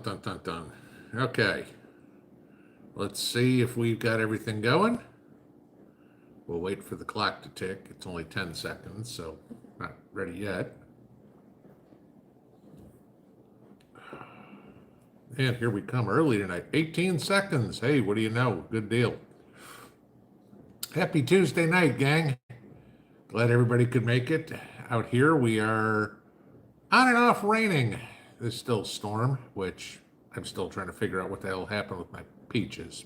dun, dun, dun. Okay, let's see if we've got everything going. We'll wait for the clock to tick. It's only 10 seconds, so not ready yet. And here we come early tonight. 18 seconds. Hey, what do you know? Good deal. Happy Tuesday night, gang. Glad everybody could make it. Out here, we are on and off raining. There's still storm, which I'm still trying to figure out what the hell happened with my peaches.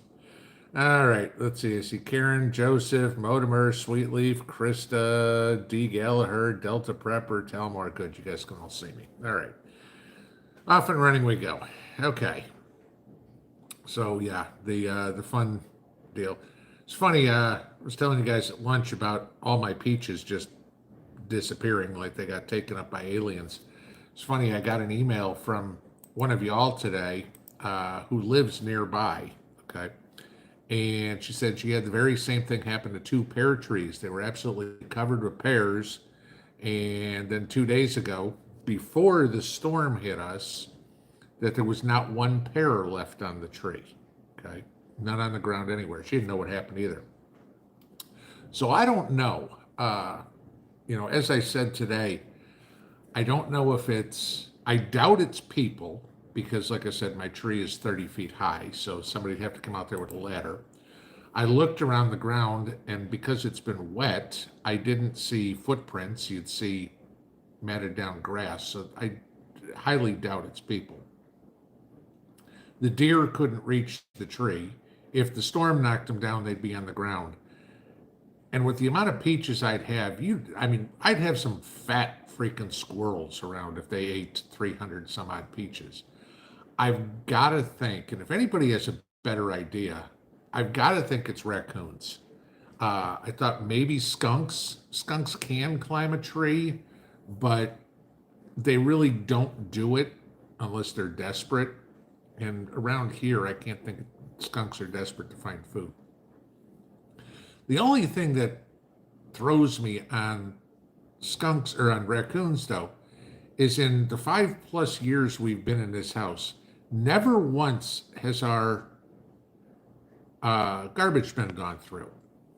All right, let's see. I see Karen, Joseph, Motimer, Sweetleaf, Krista, D. Gallagher, Delta Prepper, Talmore. Good, you guys can all see me. All right. Off and running we go. Okay. So yeah, the fun deal. It's funny. I was telling you guys at lunch about all my peaches just disappearing, like they got taken up by aliens. It's funny. I got an email from one of y'all today who lives nearby. Okay, and she said she had the very same thing happen to two pear trees. They were absolutely covered with pears, and then 2 days ago, before the storm hit us, that there was not one pear left on the tree. Okay, not on the ground anywhere. She didn't know what happened either. So I don't know. As I said today, I don't know if I doubt it's people because, like I said, my tree is 30 feet high. So somebody'd have to come out there with a ladder. I looked around the ground, and because it's been wet, I didn't see footprints. You'd see matted down grass. So I highly doubt it's people. The deer couldn't reach the tree. If the storm knocked them down, they'd be on the ground. And with the amount of peaches I'd have, I'd have some fat freaking squirrels around if they ate 300 some odd peaches. I've got to think, and if anybody has a better idea, I've got to think it's raccoons. I thought maybe skunks. Skunks can climb a tree, but they really don't do it unless they're desperate. And around here, I can't think skunks are desperate to find food. The only thing that throws me on skunks or on raccoons, though, is in the 5+ years we've been in this house, never once has our garbage bin gone through.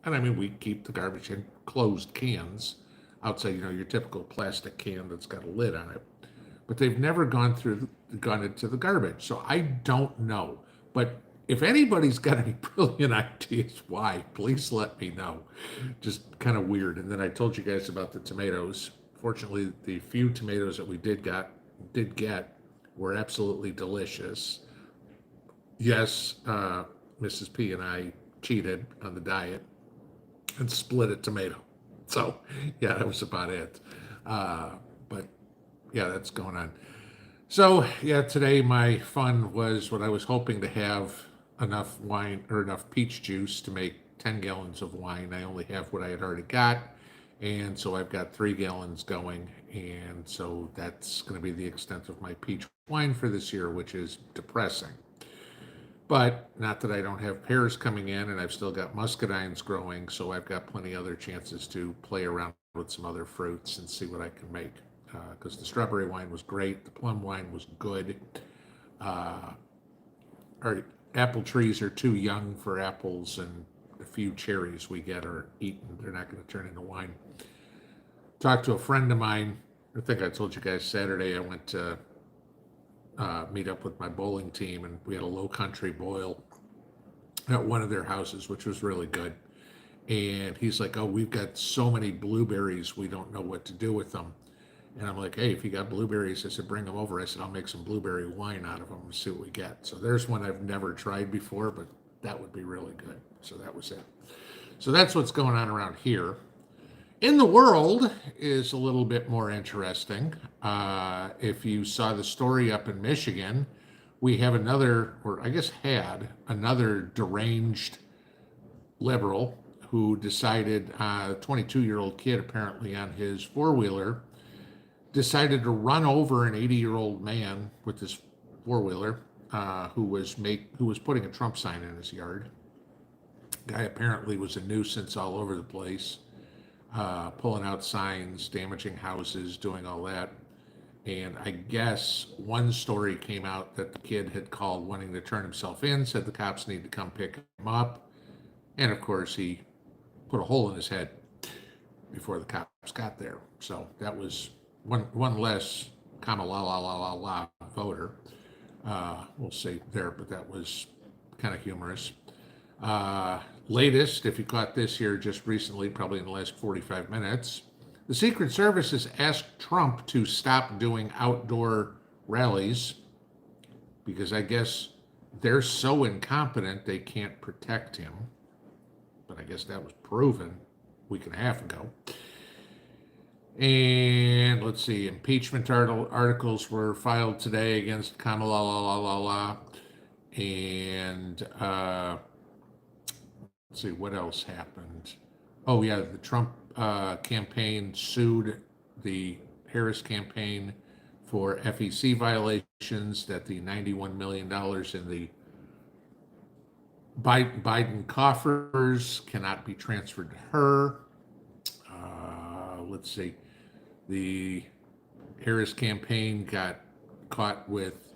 And I mean, we keep the garbage in closed cans outside, your typical plastic can that's got a lid on it. But they've never gone into the garbage. So I don't know. But if anybody's got any brilliant ideas why, please let me know. Just kind of weird. And then I told you guys about the tomatoes. Fortunately, the few tomatoes that we did get were absolutely delicious. Yes, Mrs. P and I cheated on the diet and split a tomato. So yeah, that was about it. But yeah, that's going on. So yeah, today my fun was what I was hoping to have enough wine or enough peach juice to make 10 gallons of wine. I only have what I had already got. And so I've got 3 gallons going. And so that's going to be the extent of my peach wine for this year, which is depressing. But not that I don't have pears coming in, and I've still got muscadines growing. So I've got plenty other chances to play around with some other fruits and see what I can make. Because the strawberry wine was great. The plum wine was good. Our apple trees are too young for apples, and the few cherries we get are eaten. They're not going to turn into wine. Talked to a friend of mine. I think I told you guys Saturday I went to meet up with my bowling team, and we had a low country boil at one of their houses, which was really good. And he's like, "Oh, we've got so many blueberries, we don't know what to do with them." And I'm like, "Hey, if you got blueberries," I said, "bring them over." I said, "I'll make some blueberry wine out of them and see what we get." So there's one I've never tried before, but that would be really good. So that was it. So that's what's going on around here. In the world is a little bit more interesting. If you saw the story up in Michigan, we have another, or I guess had another deranged liberal who decided, a 22-year-old kid apparently on his four-wheeler, decided to run over an 80-year-old man with his four-wheeler who was putting a Trump sign in his yard. Guy apparently was a nuisance all over the place, pulling out signs, damaging houses, doing all that. And I guess one story came out that the kid had called wanting to turn himself in, said the cops need to come pick him up. And of course, he put a hole in his head before the cops got there. So that was one less comma la la la la la voter. We'll say there, but that was kind of humorous. Latest, if you caught this here just recently, probably in the last 45 minutes, the Secret Service has asked Trump to stop doing outdoor rallies because I guess they're so incompetent they can't protect him. But I guess that was proven a week and a half ago. And let's see, impeachment articles were filed today against Kamala la la la la. And let's see, what else happened? Oh, yeah, the Trump campaign sued the Harris campaign for FEC violations, that the $91 million in the Biden coffers cannot be transferred to her. Let's see, the Harris campaign got caught with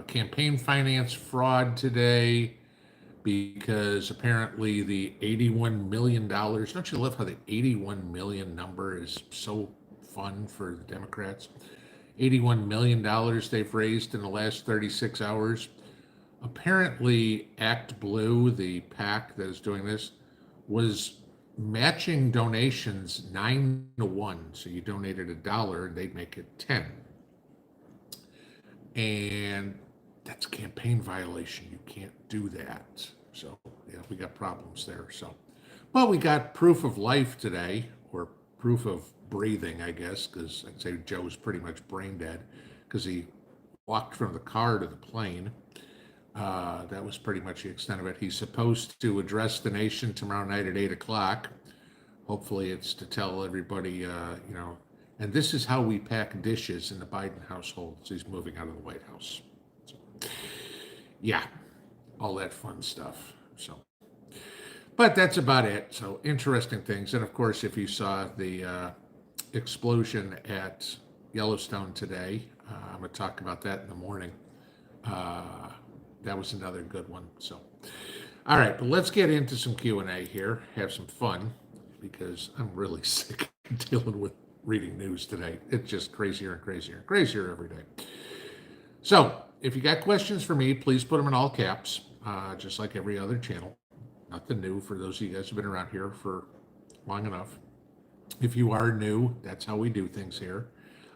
campaign finance fraud today because apparently the $81 million, don't you love how the 81 million number is so fun for the Democrats? $81 million they've raised in the last 36 hours. Apparently, Act Blue, the PAC that is doing this, was matching donations 9-1. So you donated $1 and they'd make it 10. And that's a campaign violation. You can't do that. So yeah, we got problems there. So, well, we got proof of life today, or proof of breathing, I guess, because I'd say Joe's pretty much brain dead because he walked from the car to the plane. That was pretty much the extent of it. He's supposed to address the nation tomorrow night at 8 o'clock. Hopefully it's to tell everybody, and this is how we pack dishes in the Biden household. So he's moving out of the White House. So, yeah, all that fun stuff. So, but that's about it. So interesting things. And of course, if you saw the explosion at Yellowstone today, I'm going to talk about that in the morning. That was another good one. So, all right, but let's get into some Q&A here, have some fun, because I'm really sick of dealing with reading news today. It's just crazier and crazier and crazier every day. So if you got questions for me, please put them in all caps, just like every other channel. Nothing new for those of you guys who've been around here for long enough. If you are new, that's how we do things here.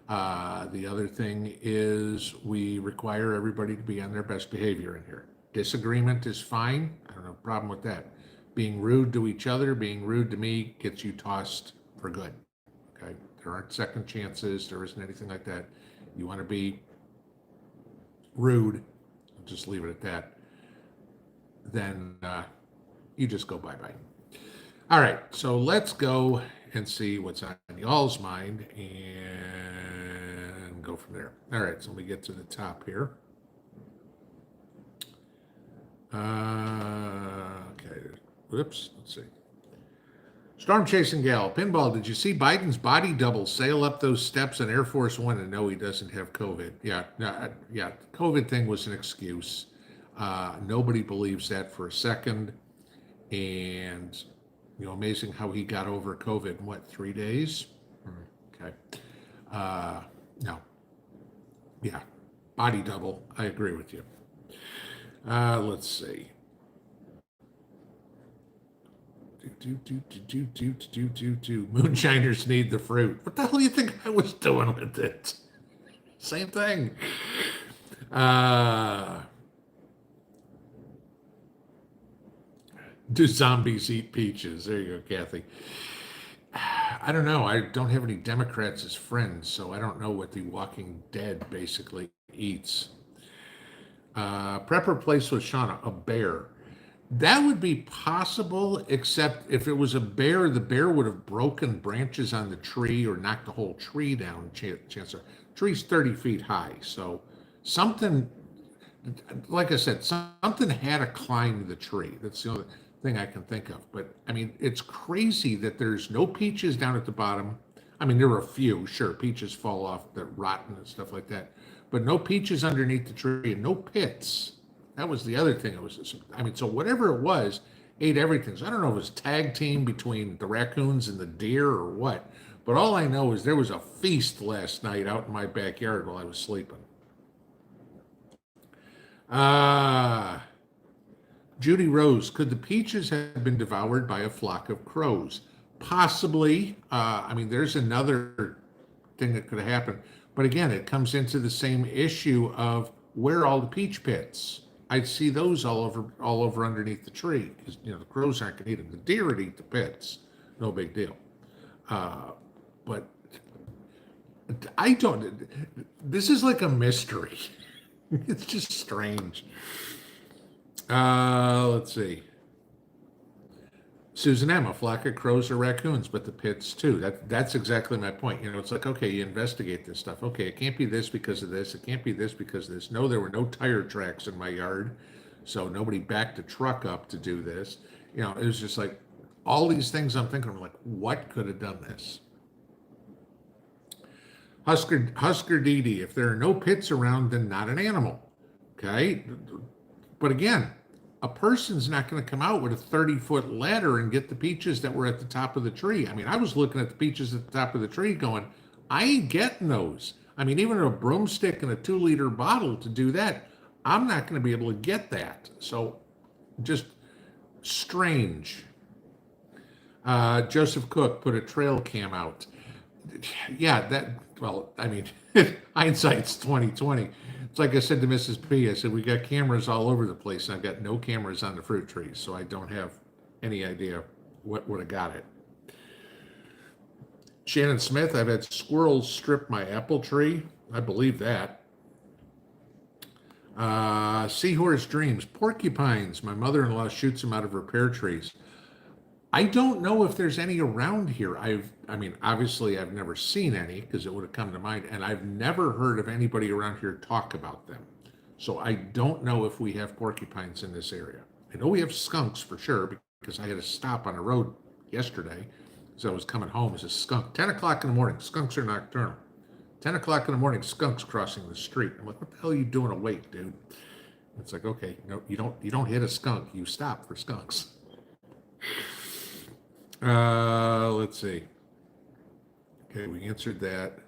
The other thing is we require everybody to be on their best behavior in here. Disagreement is fine. I don't have a problem with that. Being rude to each other, being rude to me gets you tossed for good. Okay? There aren't second chances. There isn't anything like that. You want to be rude, I'll just leave it at that. Then you just go bye-bye. All right, so let's go and see what's on y'all's mind and go from there. All right, so let me get to the top here. Okay, whoops, let's see. Storm Chasing Gal, Pinball, did you see Biden's body double sail up those steps on Air Force One and no, he doesn't have COVID? Yeah, the COVID thing was an excuse. Nobody believes that for a second. And, amazing how he got over COVID in 3 days? Okay. No. Yeah, body double. I agree with you. Let's see. Moonshiners need the fruit. What the hell do you think I was doing with it? Same thing. Do zombies eat peaches? There you go, Kathy. I don't know. I don't have any Democrats as friends, so I don't know what the Walking Dead basically eats. Prepper place with Shauna, a bear. That would be possible, except if it was a bear, the bear would have broken branches on the tree or knocked the whole tree down. Chancer. Tree's 30 feet high, so something, like I said, something had to climb the tree. That's the only thing I can think of. But I mean, it's crazy that there's no peaches down at the bottom. I mean, there were a few, sure, peaches fall off that rotten and stuff like that, but no peaches underneath the tree and no pits. That was the other thing. It was, I mean, so whatever it was, ate everything. So I don't know if it was tag team between the raccoons and the deer or what, but all I know is there was a feast last night out in my backyard while I was sleeping. Ah, Judy Rose, could the peaches have been devoured by a flock of crows? Possibly. I mean, there's another thing that could have happened. But again, it comes into the same issue of where are all the peach pits? I'd see those all over underneath the tree because the crows aren't going to eat them. The deer would eat the pits, no big deal. But I don't. This is like a mystery. It's just strange. Let's see. Susan M., a flock of crows or raccoons, but the pits too. That's exactly my point. It's like, okay, you investigate this stuff. Okay, it can't be this because of this. It can't be this because of this. No, there were no tire tracks in my yard, so nobody backed a truck up to do this. It was just like all these things I'm thinking, I'm like, what could have done this? Husker Dee, if there are no pits around, then not an animal. Okay, but again, a person's not going to come out with a 30-foot ladder and get the peaches that were at the top of the tree. I mean, I was looking at the peaches at the top of the tree going, I ain't getting those. I mean, even a broomstick and a 2-liter bottle to do that, I'm not going to be able to get that. So just strange. Joseph Cook put a trail cam out. Yeah, well, I mean, hindsight's 2020. It's like I said to Mrs. P, I said, we got cameras all over the place. I've got no cameras on the fruit trees, so I don't have any idea what would have got it. Shannon Smith, I've had squirrels strip my apple tree. I believe that. Seahorse Dreams, porcupines. My mother-in-law shoots them out of her pear trees. I don't know if there's any around here. I mean, obviously I've never seen any because it would have come to mind, and I've never heard of anybody around here talk about them. So I don't know if we have porcupines in this area. I know we have skunks for sure because I had to stop on the road yesterday as I was coming home as a skunk. 10 o'clock in the morning, skunks are nocturnal. 10 o'clock in the morning, skunks crossing the street. I'm like, what the hell are you doing awake, dude? It's like, okay, no, you don't hit a skunk, you stop for skunks. Let's see. Okay, we answered that.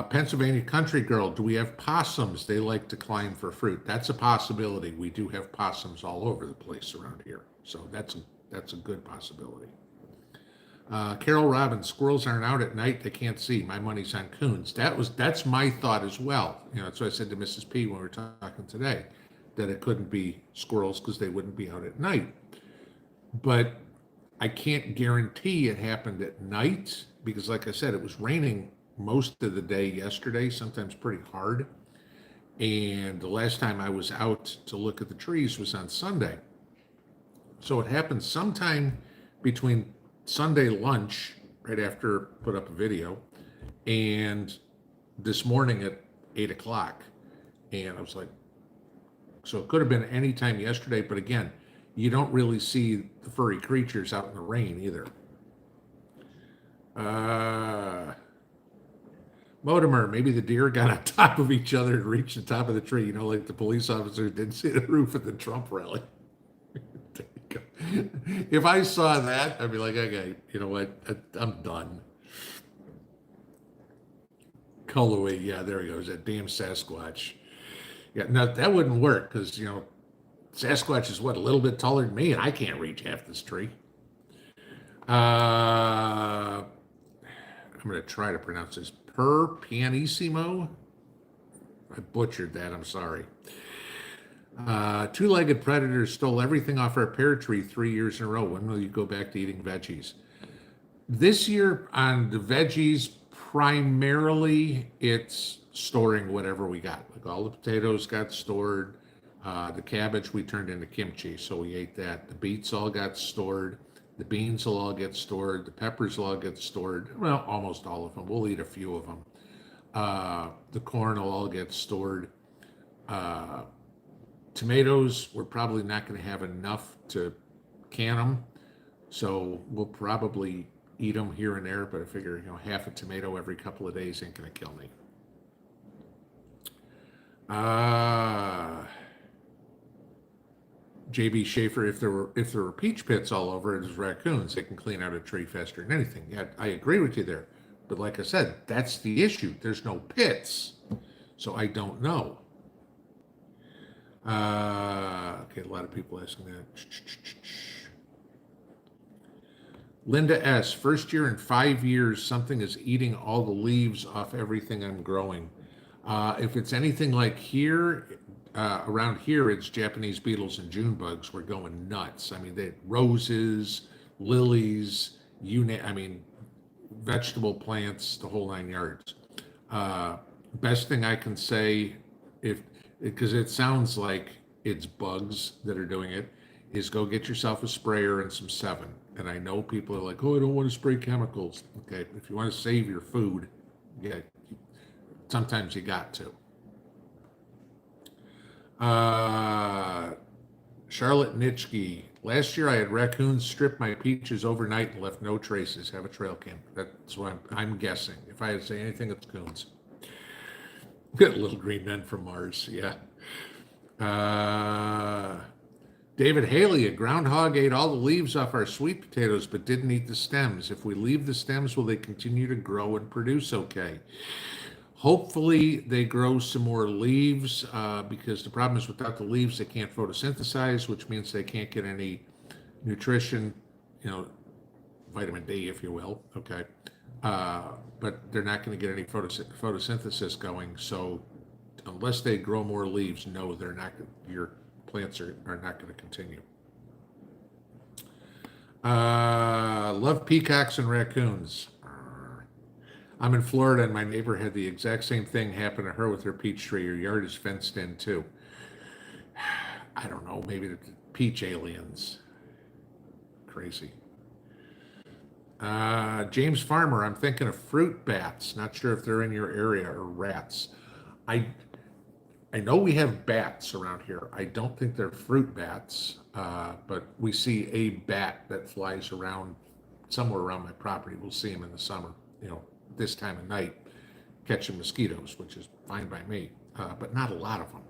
Pennsylvania Country Girl, do we have possums? They like to climb for fruit. That's a possibility. We do have possums all over the place around here. So that's a good possibility. Carol Robbins, squirrels aren't out at night. They can't see. My money's on coons. That's my thought as well. That's what I said to Mrs. P when we were talking today, that it couldn't be squirrels because they wouldn't be out at night. But I can't guarantee it happened at night because, like I said, it was raining most of the day yesterday, sometimes pretty hard. And the last time I was out to look at the trees was on Sunday. So it happened sometime between Sunday lunch, right after I put up a video, and this morning at 8 o'clock. And I was like, so it could have been any time yesterday, but again, you don't really see the furry creatures out in the rain either. Motimer, maybe the deer got on top of each other and reached the top of the tree, like the police officers didn't see the roof at the Trump rally. If I saw that, I'd be like, okay, you know what, I'm done. Colorway, yeah, there he goes, that damn Sasquatch. Yeah, no, that wouldn't work because, Sasquatch is a little bit taller than me, and I can't reach half this tree. I'm going to try to pronounce this. Pianissimo. I butchered that. I'm sorry. Two-legged predators stole everything off our pear tree 3 years in a row. When will you go back to eating veggies? This year on the veggies, primarily it's storing whatever we got. Like all the potatoes got stored. The cabbage we turned into kimchi, so we ate that. The beets all got stored. The beans will all get stored. The peppers will all get stored. Well, almost all of them. We'll eat a few of them. The corn will all get stored. Tomatoes, we're probably not going to have enough to can them, so we'll probably eat them here and there, but I figure, half a tomato every couple of days ain't gonna kill me. JB Schaefer, if there were peach pits all over it as raccoons, they can clean out a tree faster than anything. Yeah, I agree with you there. But like I said, that's the issue. There's no pits. So I don't know. Okay, a lot of people asking that. Linda S., first year in 5 years, something is eating all the leaves off everything I'm growing. If it's anything like here, around here, it's Japanese beetles and June bugs. We're going nuts. I mean, they roses, lilies, vegetable plants, the whole 9 yards. Best thing I can say, because it sounds like it's bugs that are doing it, is go get yourself a sprayer and some 7. And I know people are like, oh, I don't want to spray chemicals. Okay, if you want to save your food, yeah, sometimes you got to. Charlotte Nitschke, last year I had raccoons strip my peaches overnight and left no traces. Have a trail cam. That's what I'm guessing. If I had to say anything, it's coons. Good little green men from Mars, yeah. David Haley, a groundhog ate all the leaves off our sweet potatoes but didn't eat the stems. If we leave the stems, will they continue to grow and produce okay? Hopefully they grow some more leaves, because the problem is without the leaves, they can't photosynthesize, which means they can't get any nutrition, vitamin D, if you will, okay? But they're not going to get any photosynthesis going. So unless they grow more leaves, no, they're not. Your plants are not going to continue. Love peacocks and raccoons. I'm in Florida and my neighbor had the exact same thing happen to her with her peach tree. Her yard is fenced in too. I don't know, maybe the peach aliens. Crazy. James Farmer, I'm thinking of fruit bats. Not sure if they're in your area, or rats. I know we have bats around here. I don't think they're fruit bats, but we see a bat that flies around somewhere around my property. We'll see them in the summer, this time of night, catching mosquitoes, which is fine by me, but not a lot of them.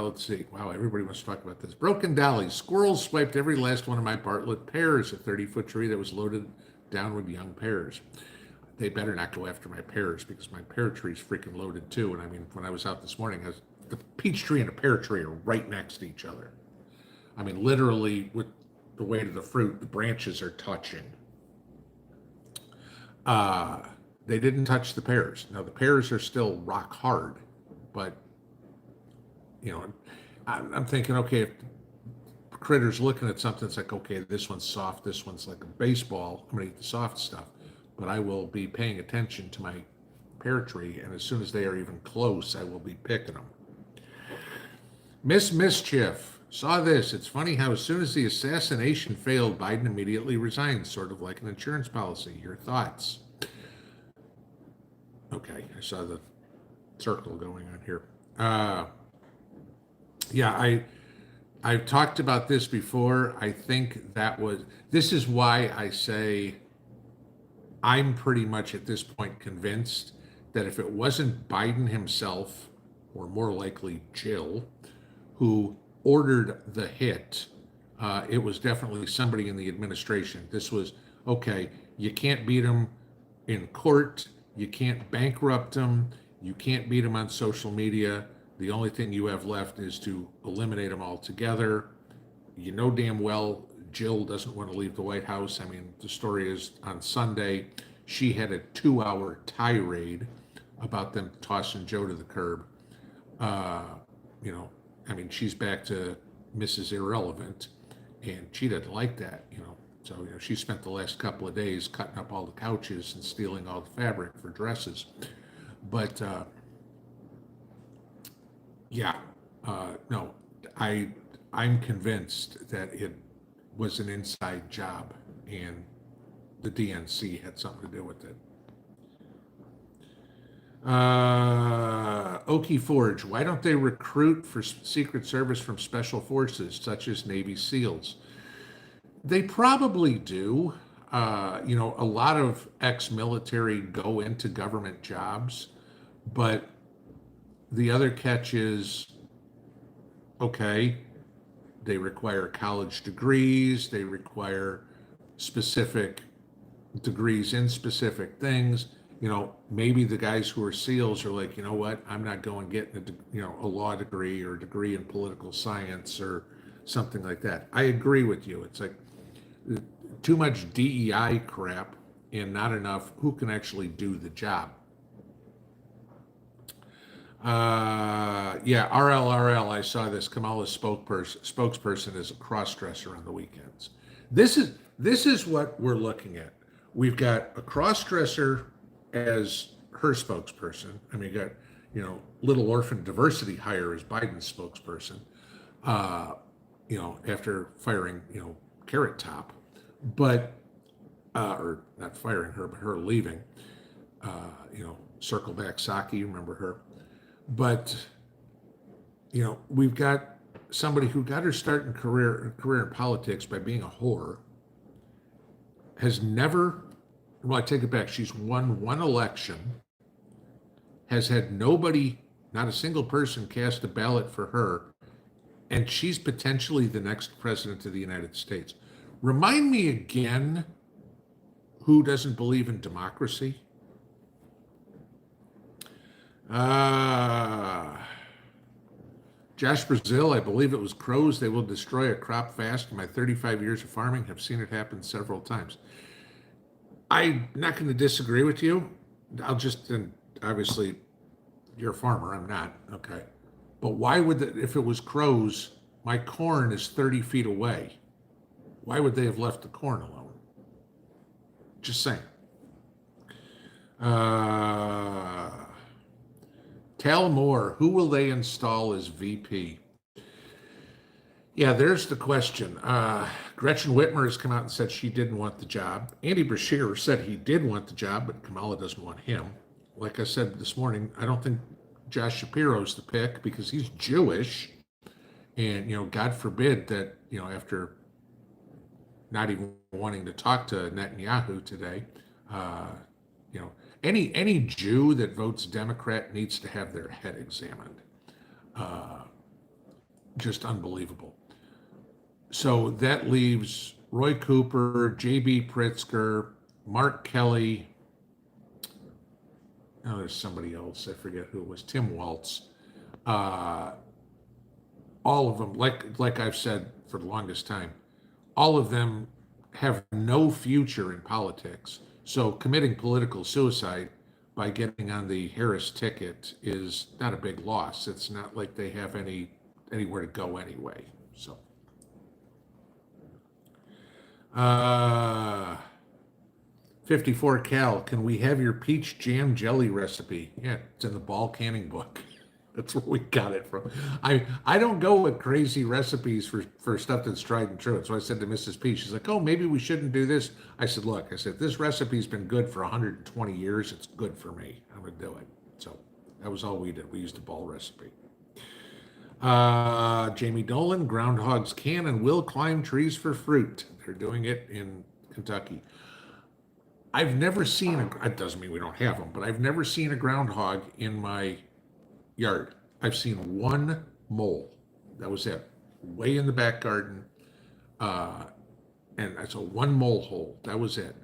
Let's see. Wow, everybody wants to talk about this. Broken Dolly. Squirrels swiped every last one of my Bartlett pears, a 30-foot tree that was loaded down with young pears. They better not go after my pears because my pear tree's freaking loaded too. And I mean, when I was out this morning, the peach tree and a pear tree are right next to each other. I mean, literally, with the weight of the fruit, the branches are touching. They didn't touch the pears. Now, the pears are still rock hard, but I'm thinking, okay, if the critter's looking at something, it's like, okay, this one's soft, this one's like a baseball, I'm gonna eat the soft stuff. But I will be paying attention to my pear tree, and as soon as they are even close, I will be picking them. Miss Mischief, saw this. It's funny how as soon as the assassination failed, Biden immediately resigned, sort of like an insurance policy. Your thoughts? Okay, I saw the circle going on here. Yeah, I've talked about this before. I think this is why I say I'm pretty much at this point convinced that if it wasn't Biden himself, or more likely Jill, who ordered the hit, it was definitely somebody in the administration. This was, okay, you can't beat him in court, you can't bankrupt him, you can't beat him on social media. The only thing you have left is to eliminate them altogether. You know damn well Jill doesn't want to leave the White House. I mean, the story is on Sunday, she had a 2-hour tirade about them tossing Joe to the curb. I mean, she's back to Mrs. Irrelevant, and she didn't like that, So, she spent the last couple of days cutting up all the couches and stealing all the fabric for dresses. But, no, I'm convinced that it was an inside job and the DNC had something to do with it. Okie Forge, why don't they recruit for Secret Service from special forces such as Navy SEALs? They probably do. A lot of ex-military go into government jobs, but the other catch is, okay, they require college degrees, they require specific degrees in specific things. Maybe the guys who are SEALs are like, you know what, I'm not going getting a law degree or a degree in political science or something like that. I agree with you. It's like too much DEI crap and not enough who can actually do the job. Yeah, RLRL. I saw this. Kamala's spokesperson is a cross-dresser on the weekends. This is what we're looking at. We've got a cross-dresser as her spokesperson. I mean, you got Little Orphan Diversity Hire as Biden's spokesperson. After firing Carrot Top, but or not firing her, but her leaving. Circle Back Saki, remember her? But we've got somebody who got her start in career in politics by being a whore. Has never, well, I take it back. She's won one election. Has had nobody, not a single person, cast a ballot for her, and she's potentially the next president of the United States. Remind me again, who doesn't believe in democracy? Josh Brazil, I believe it was crows. They will destroy a crop fast. In my 35 years of farming, have seen it happen several times. I'm not going to disagree with you. And obviously, you're a farmer. I'm not. Okay. But why would if it was crows, my corn is 30 feet away. Why would they have left the corn alone? Just saying. Tal Moore, who will they install as VP? Yeah, there's the question. Gretchen Whitmer has come out and said she didn't want the job. Andy Beshear said he did want the job, but Kamala doesn't want him. Like I said this morning, I don't think Josh Shapiro's the pick because he's Jewish. And, God forbid that, after not even wanting to talk to Netanyahu today, any Jew that votes Democrat needs to have their head examined. Just unbelievable. So that leaves Roy Cooper, J.B. Pritzker, Mark Kelly. Oh, there's somebody else. I forget who it was. Tim Waltz. All of them, like I've said for the longest time, all of them have no future in politics. So committing political suicide by getting on the Harris ticket is not a big loss. It's not like they have anywhere to go anyway. So, 54 Cal, can we have your peach jam jelly recipe? Yeah, it's in the ball canning book. That's where we got it from. I don't go with crazy recipes for stuff that's tried and true. So I said to Mrs. P, she's like, oh, maybe we shouldn't do this. I said, look, this recipe's been good for 120 years. It's good for me. I'm going to do it. So that was all we did. We used a ball recipe. Jamie Dolan, groundhogs can and will climb trees for fruit. They're doing it in Kentucky. I've never seen it doesn't mean we don't have them, but I've never seen a groundhog in my yard. I've seen one mole. That was it. Way in the back garden. And I saw one mole hole. That was it.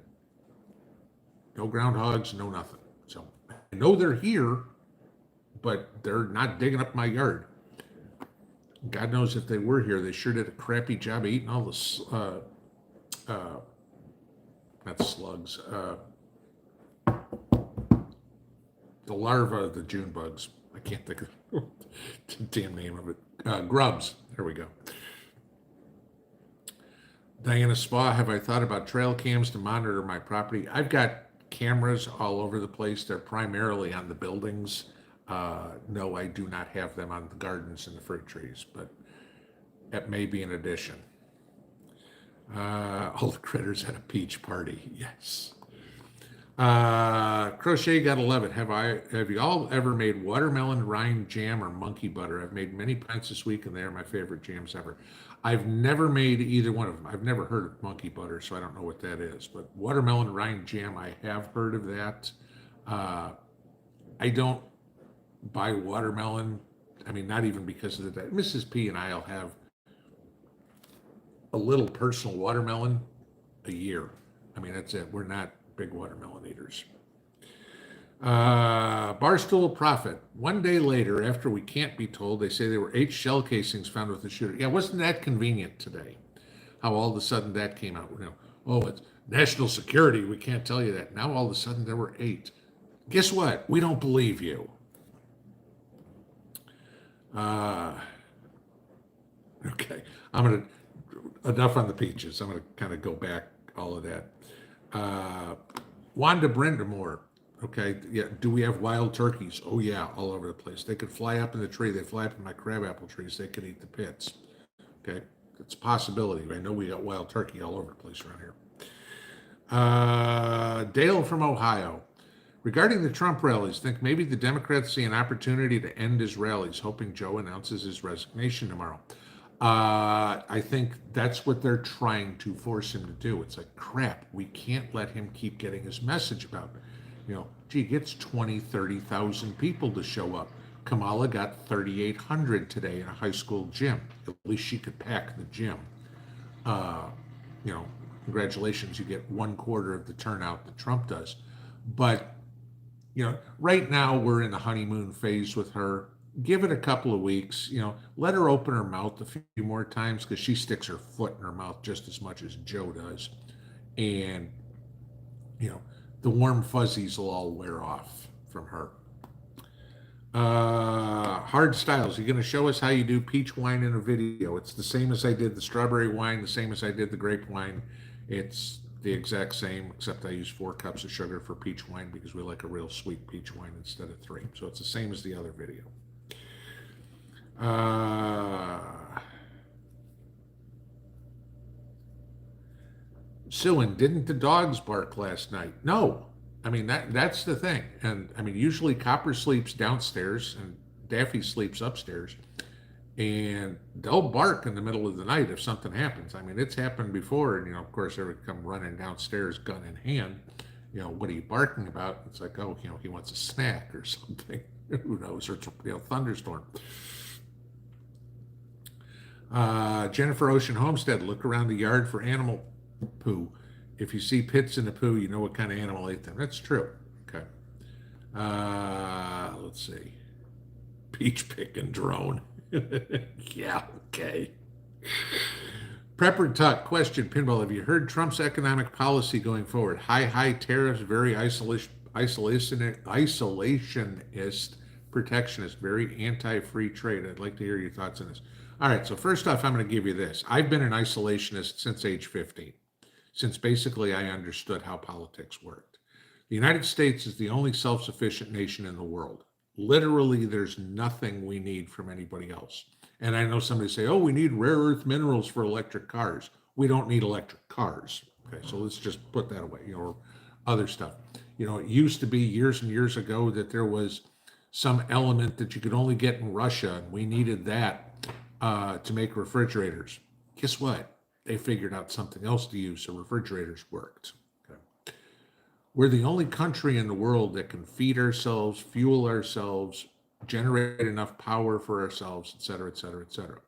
No groundhogs, no nothing. So I know they're here, but they're not digging up my yard. God knows if they were here, they sure did a crappy job of eating all the not slugs, the larvae of the June bugs. I can't think of the damn name of it. Grubs. There we go. Diana Spa, have I thought about trail cams to monitor my property? I've got cameras all over the place. They're primarily on the buildings. No, I do not have them on the gardens and the fruit trees, but that may be an addition. All the critters at a peach party. Yes. Crochet got 11. Have you all ever made watermelon rind jam or monkey butter? I've made many pints this week, and they are my favorite jams ever. I've never made either one of them. I've never heard of monkey butter, so I don't know what that is. But watermelon rind jam, I have heard of that. Uh, I don't buy watermelon. I mean, not even because of the day. Mrs. P and I'll have a little personal watermelon a year. I mean, that's it. We're not big watermelon eaters. Barstool Prophet. One day later, after we can't be told, they say there were 8 shell casings found with the shooter. Yeah, wasn't that convenient today? How all of a sudden that came out. You know, oh, it's national security. We can't tell you that. Now all of a sudden there were 8. Guess what? We don't believe you. Okay, enough on the peaches. I'm gonna kind of go back all of that. Wanda Brendamore. Okay, yeah. Do we have wild turkeys? Oh yeah, all over the place. They could fly up in the tree. They fly up in my crabapple trees. They could eat the pits. Okay, it's a possibility. I know we got wild turkey all over the place around here. Dale from Ohio. Regarding the Trump rallies, think maybe the Democrats see an opportunity to end his rallies, hoping Joe announces his resignation tomorrow. I think that's what they're trying to force him to do. It's like, crap, we can't let him keep getting his message about, gee, gets 20, 30,000 people to show up. Kamala got 3,800 today in a high school gym. At least she could pack the gym. Congratulations, you get 1/4 of the turnout that Trump does. But, right now we're in the honeymoon phase with her. Give it a couple of weeks, let her open her mouth a few more times because she sticks her foot in her mouth just as much as Joe does. And, the warm fuzzies will all wear off from her. Hard Styles, you're going to show us how you do peach wine in a video. It's the same as I did the strawberry wine, the same as I did the grape wine. It's the exact same, except I use 4 cups of sugar for peach wine because we like a real sweet peach wine instead of 3. So it's the same as the other video. Suin, didn't the dogs bark last night? No. I mean, that's the thing. And I mean, usually Copper sleeps downstairs and Daffy sleeps upstairs. And they'll bark in the middle of the night if something happens. I mean, it's happened before. And, of course, they would come running downstairs, gun in hand. What are you barking about? It's like, oh, he wants a snack or something. Who knows? Or it's a thunderstorm. Jennifer Ocean Homestead, look around the yard for animal poo. If you see pits in the poo, you know what kind of animal ate them. That's true. Okay. Let's see. Peach picking drone. Yeah, okay. Prepper Tuck, question, Pinball, have you heard Trump's economic policy going forward? High tariffs, very isolationist, protectionist, very anti-free trade. I'd like to hear your thoughts on this. All right, so first off, I'm going to give you this. I've been an isolationist since age 15, since basically I understood how politics worked. The United States is the only self-sufficient nation in the world. Literally, there's nothing we need from anybody else. And I know somebody say, oh, we need rare earth minerals for electric cars. We don't need electric cars. Okay, so let's just put that away, or other stuff. It used to be years and years ago that there was some element that you could only get in Russia, and we needed that to make refrigerators. Guess what? They figured out something else to use, so refrigerators worked. We're the only country in the world that can feed ourselves, fuel ourselves, generate enough power for ourselves, et cetera, et cetera, et cetera.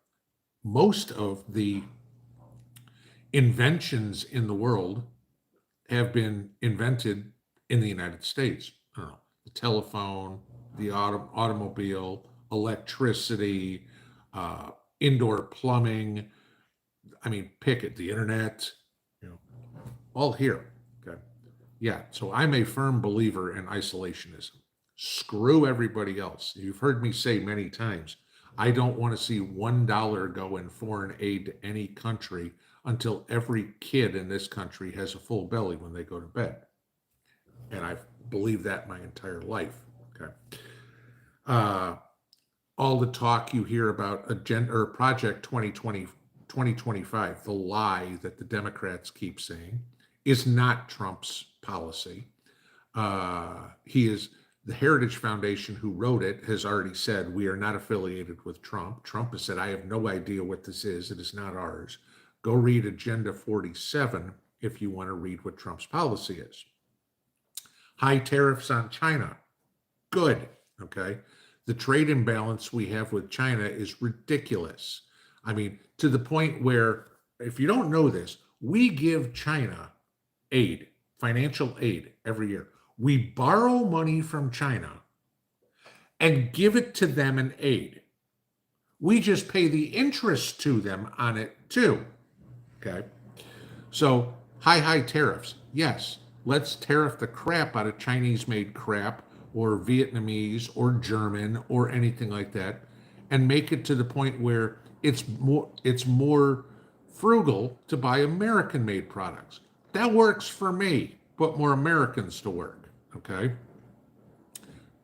Most of the inventions in the world have been invented in the United States. I don't know, the telephone, the automobile, electricity, indoor plumbing. I mean, pick it, the internet, all here. Yeah, so I'm a firm believer in isolationism. Screw everybody else. You've heard me say many times, I don't want to see $1 go in foreign aid to any country until every kid in this country has a full belly when they go to bed. And I've believed that my entire life. Okay. All the talk you hear about Project 2025, the lie that the Democrats keep saying, is not Trump's policy. He is the Heritage Foundation, who wrote it, has already said we are not affiliated with Trump. Trump has said, I have no idea what this is. It is not ours. Go read Agenda 47 if you want to read what Trump's policy is. High tariffs on China. Good. Okay. The trade imbalance we have with China is ridiculous. I mean, to the point where, if you don't know this, we give China aid, financial aid every year. We borrow money from China and give it to them in aid. We just pay the interest to them on it too. Okay. So high tariffs. Yes, let's tariff the crap out of Chinese made crap or Vietnamese or German or anything like that, and make it to the point where it's more frugal to buy American made products. That works for me. Put more Americans to work. Okay.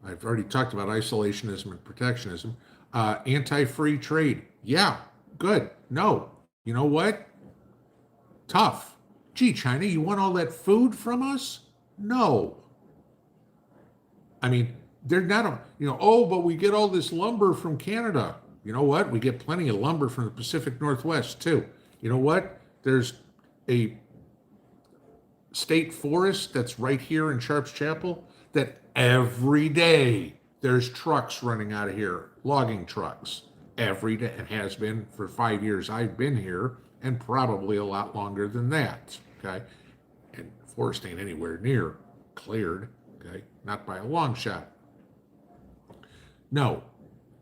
I've already talked about isolationism and protectionism. Anti-free trade. Yeah, good. No. You know what? Tough. Gee, China, you want all that food from us? No. I mean, they're not, oh, but we get all this lumber from Canada. You know what? We get plenty of lumber from the Pacific Northwest, too. You know what? There's a state forest that's right here in Sharps Chapel that every day there's trucks running out of here, logging trucks, every day, and has been for 5 years I've been here, and probably a lot longer than that. Okay. And forest ain't anywhere near cleared. Okay. Not by a long shot. No,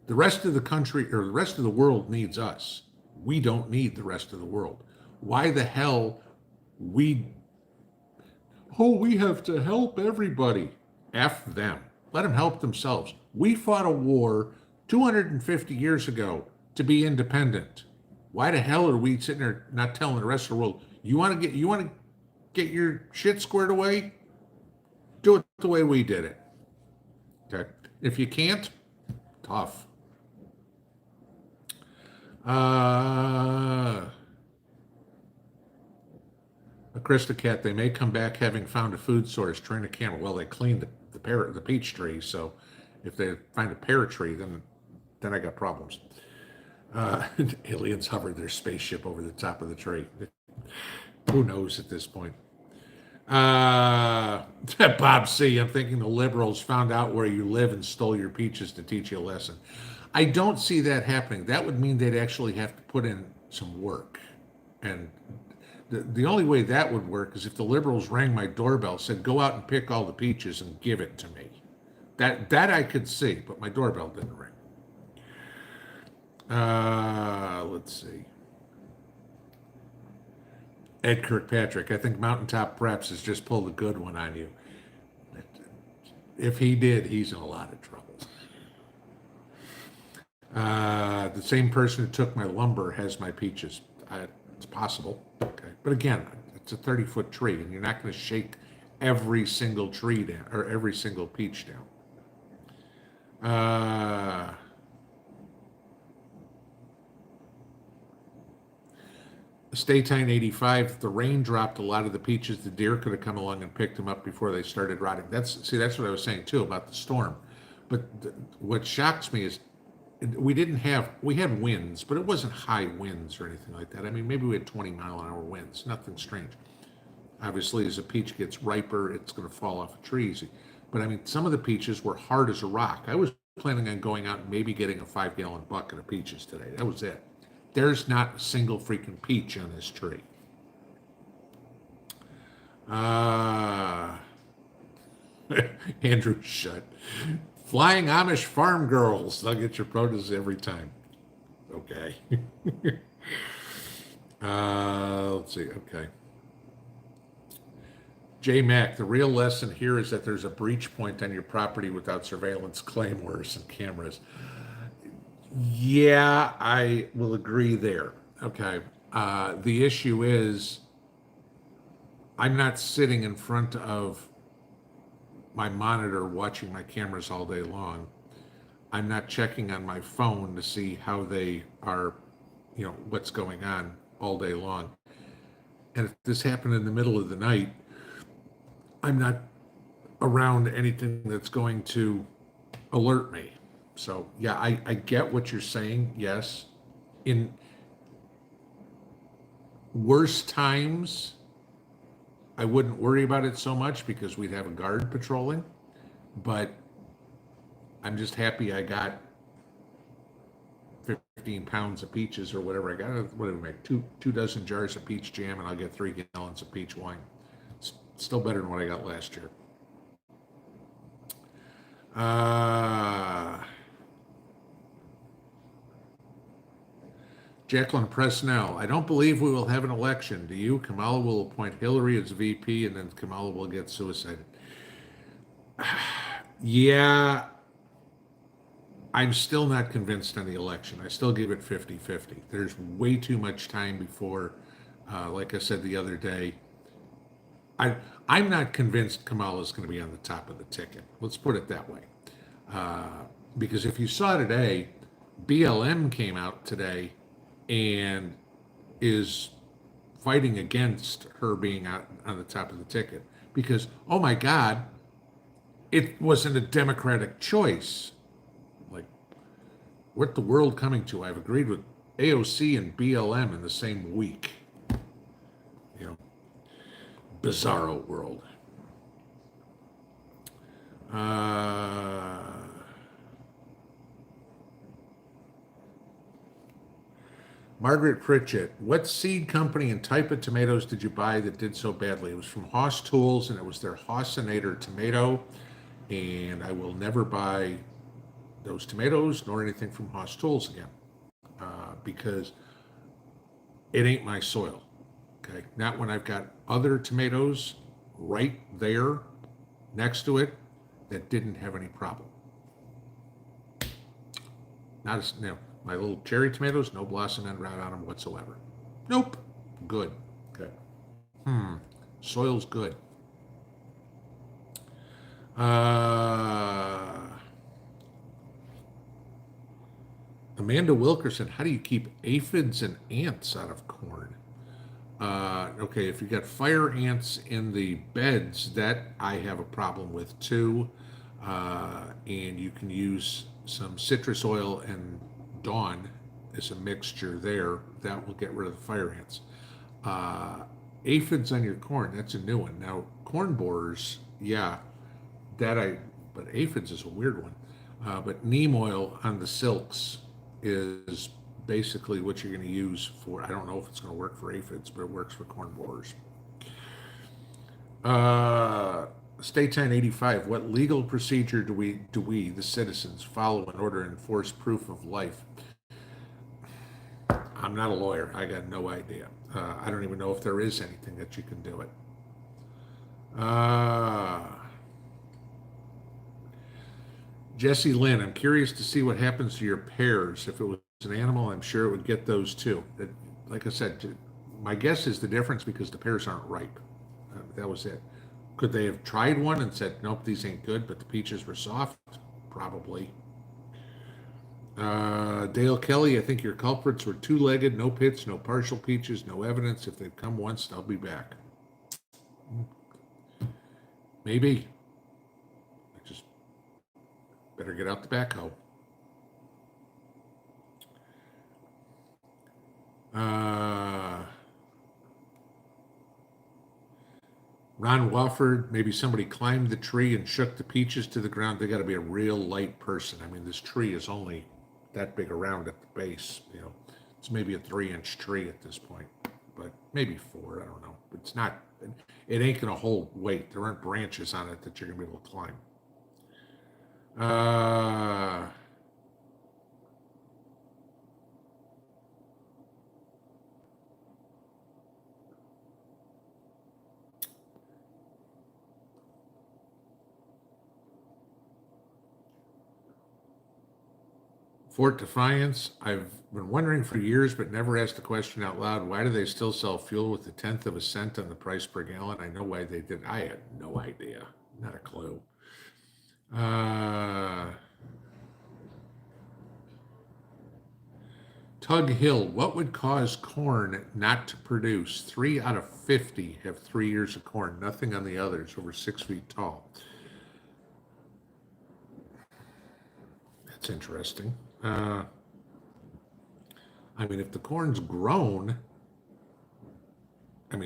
the rest of the country or the rest of the world needs us. We don't need the rest of the world. Why the hell we have to help everybody? F them. Let them help themselves. We fought a war 250 years ago to be independent. Why the hell are we sitting there not telling the rest of the world, you want to get your shit squared away? Do it the way we did it. Okay. If you can't, tough. Krista Cat, they may come back having found a food source, train a camera. Well, they cleaned the peach tree, so if they find a pear tree, then I got problems. Aliens hovered their spaceship over the top of the tree. Who knows at this point? Bob C., I'm thinking the liberals found out where you live and stole your peaches to teach you a lesson. I don't see that happening. That would mean they'd actually have to put in some work. And the only way that would work is if the liberals rang my doorbell, said, go out and pick all the peaches and give it to me. That I could see, but my doorbell didn't ring. Let's see. Ed Kirkpatrick, I think Mountaintop Preps has just pulled a good one on you. If he did, he's in a lot of trouble. The same person who took my lumber has my peaches. It's possible. Okay. But again, it's a 30-foot tree, and you're not going to shake every single tree down or every single peach down. Statine 85, the rain dropped a lot of the peaches. The deer could have come along and picked them up before they started rotting. That's what I was saying too about the storm. But what shocks me is we had winds, but it wasn't high winds or anything like that. I mean, maybe we had 20-mile-an-hour winds, nothing strange. Obviously, as a peach gets riper, it's going to fall off a tree easy. But I mean, some of the peaches were hard as a rock. I was planning on going out and maybe getting a 5-gallon bucket of peaches today. That was it. There's not a single freaking peach on this tree. Andrew Shutt. Flying Amish farm girls. They'll get your produce every time. Okay. Let's see. Okay. J Mac, the real lesson here is that there's a breach point on your property without surveillance claymores and cameras. Yeah, I will agree there. Okay. The issue is I'm not sitting in front of my monitor watching my cameras all day long. I'm not checking on my phone to see how they are, what's going on all day long. And if this happened in the middle of the night, I'm not around anything that's going to alert me. So yeah, I get what you're saying. Yes. In worse times, I wouldn't worry about it so much because we'd have a guard patrolling. But I'm just happy I got 15 pounds of peaches or whatever I got. What do we make? Two dozen jars of peach jam, and I'll get 3 gallons of peach wine. It's still better than what I got last year. Jacqueline Presnell, I don't believe we will have an election. Do you? Kamala will appoint Hillary as VP, and then Kamala will get suicided. Yeah, I'm still not convinced on the election. I still give it 50-50. There's way too much time before, like I said the other day, I'm not convinced Kamala's going to be on the top of the ticket. Let's put it that way. Because if you saw today, BLM came out today and is fighting against her being out on the top of the ticket. Because, oh my God, it wasn't a democratic choice. Like, what the world coming to? I've agreed with AOC and BLM in the same week. You know, bizarro world. Margaret Pritchett, what seed company and type of tomatoes did you buy that did so badly? It was from Haas Tools, and it was their Haasinator tomato, and I will never buy those tomatoes nor anything from Haas Tools again, because it ain't my soil. Okay, not when I've got other tomatoes right there next to it that didn't have any problem. Not as, you know, my little cherry tomatoes, no blossom end rot on them whatsoever. Nope. Good. Okay. Soil's good. Amanda Wilkerson, how do you keep aphids and ants out of corn? Okay, if you got fire ants in the beds, that I have a problem with too. And you can use some citrus oil and Dawn as a mixture there. That will get rid of the fire ants. Aphids on your corn, that's a new one. Now, corn borers, yeah, but aphids is a weird one. But neem oil on the silks is basically what you're going to use for, I don't know if it's going to work for aphids, but it works for corn borers. State 1085, what legal procedure do we, the citizens, follow in order to enforce proof of life? I'm not a lawyer. I got no idea. I don't even know if there is anything that you can do it. Jesse Lynn, I'm curious to see what happens to your pears. If it was an animal, I'm sure it would get those too. Like I said, my guess is the difference because the pears aren't ripe. That was it. Could they have tried one and said, nope, these ain't good, but the peaches were soft? Probably. Dale Kelly, I think your culprits were two-legged, no pits, no partial peaches, no evidence. If they've come once, they'll be back. Maybe. I just better get out the backhoe. Ron Wofford, maybe somebody climbed the tree and shook the peaches to the ground. They got to be a real light person. I mean, this tree is only that big around at the base. You know, it's maybe a 3-inch tree at this point, but maybe 4. I don't know. It's not. It ain't gonna hold weight. There aren't branches on it that you're gonna be able to climb. Fort Defiance, I've been wondering for years, but never asked the question out loud. Why do they still sell fuel with a 1/10 of a cent on the price per gallon? I know why they did. I had no idea. Not a clue. Tug Hill, what would cause corn not to produce? 3 out of 50 have 3 years of corn. Nothing on the others over 6 feet tall. interesting. I mean, if the corn's grown,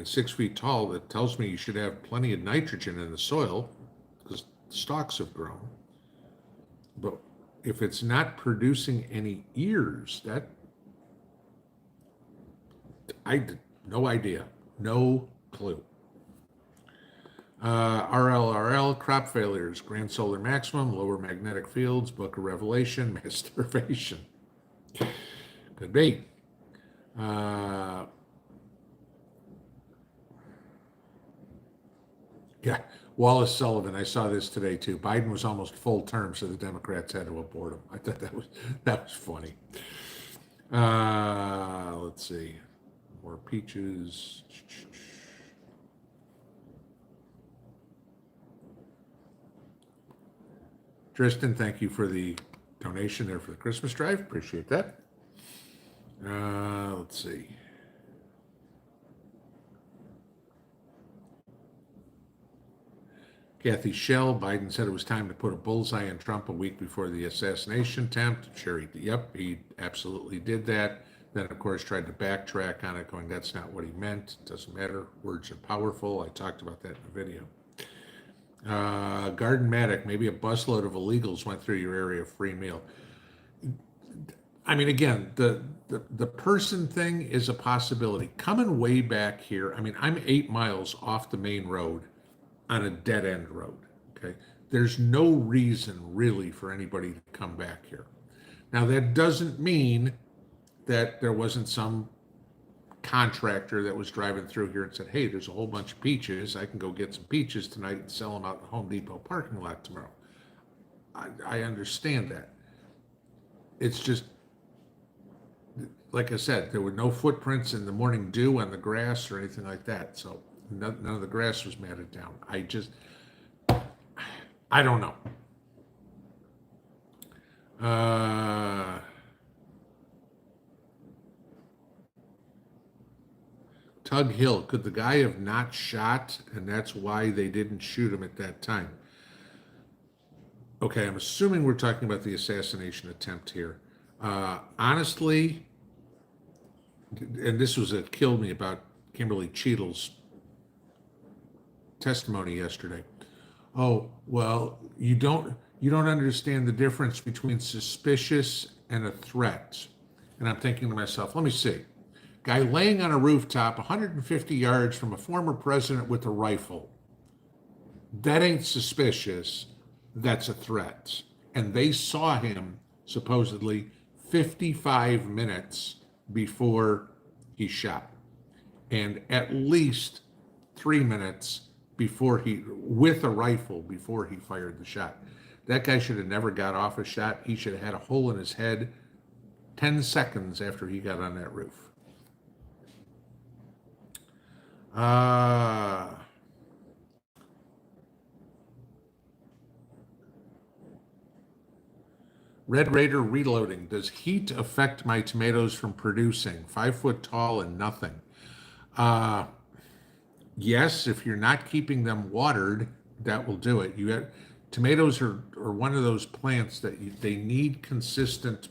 6 feet tall, that tells me you should have plenty of nitrogen in the soil because the stalks have grown. But if it's not producing any ears, no idea, no clue. RLRL, crop failures, grand solar maximum, lower magnetic fields, book of revelation, mass starvation. Could be. Yeah, Wallace Sullivan, I saw this today too. Biden was almost full term, so the Democrats had to abort him. I thought that was funny. Let's see. More peaches. Tristan, thank you for the donation there for the Christmas drive. Appreciate that. Let's see. Kathy Shell, Biden said it was time to put a bullseye on Trump a week before the assassination attempt. Sure, he absolutely did that. Then, of course, tried to backtrack on it, going, that's not what he meant. It doesn't matter. Words are powerful. I talked about that in the video. Garden Matic, maybe a busload of illegals went through your area of free meal. Again, the person thing is a possibility. Coming way back here, I'm 8 miles off the main road on a dead end road. Okay. There's no reason really for anybody to come back here. Now, that doesn't mean that there wasn't some contractor that was driving through here and said, hey, there's a whole bunch of peaches. I can go get some peaches tonight and sell them out in the Home Depot parking lot tomorrow. I understand that. It's just, like I said, there were no footprints in the morning dew on the grass or anything like that. So none of the grass was matted down. I don't know. Tug Hill, could the guy have not shot and that's why they didn't shoot him at that time? Okay, I'm assuming we're talking about the assassination attempt here. Honestly, and this was what killed me about Kimberly Cheadle's testimony yesterday. Oh, well, you don't understand the difference between suspicious and a threat. And I'm thinking to myself, let me see. Guy laying on a rooftop 150 yards from a former president with a rifle. That ain't suspicious. That's a threat. And they saw him supposedly 55 minutes before he shot. And at least 3 minutes with a rifle before he fired the shot. That guy should have never got off a shot. He should have had a hole in his head 10 seconds after he got on that roof. Red Raider reloading. Does heat affect my tomatoes from producing? 5 foot tall and nothing. Yes, if you're not keeping them watered, that will do it. Tomatoes are one of those plants that they need consistent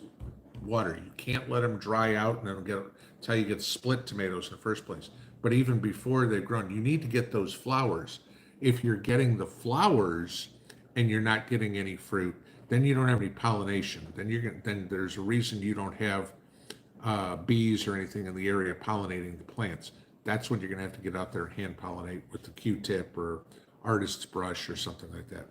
water. You can't let them dry out, and that's how you get split tomatoes in the first place. But even before they've grown, you need to get those flowers. If you're getting the flowers and you're not getting any fruit, then you don't have any pollination. Then there's a reason you don't have bees or anything in the area pollinating the plants. That's when you're going to have to get out there and hand pollinate with the Q-tip or artist's brush or something like that.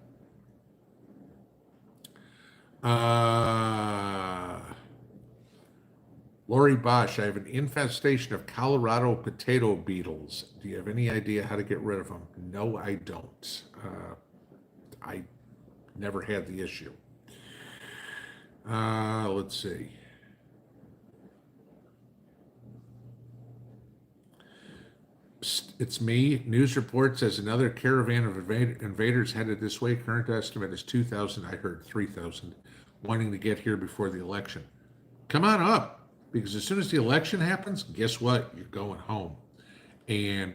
Lori Bosch, I have an infestation of Colorado potato beetles. Do you have any idea how to get rid of them? No, I don't. I never had the issue. Let's see. It's me. News report says another caravan of invaders headed this way. Current estimate is 2,000. I heard 3,000 wanting to get here before the election. Come on up, because as soon as the election happens, guess what? You're going home. And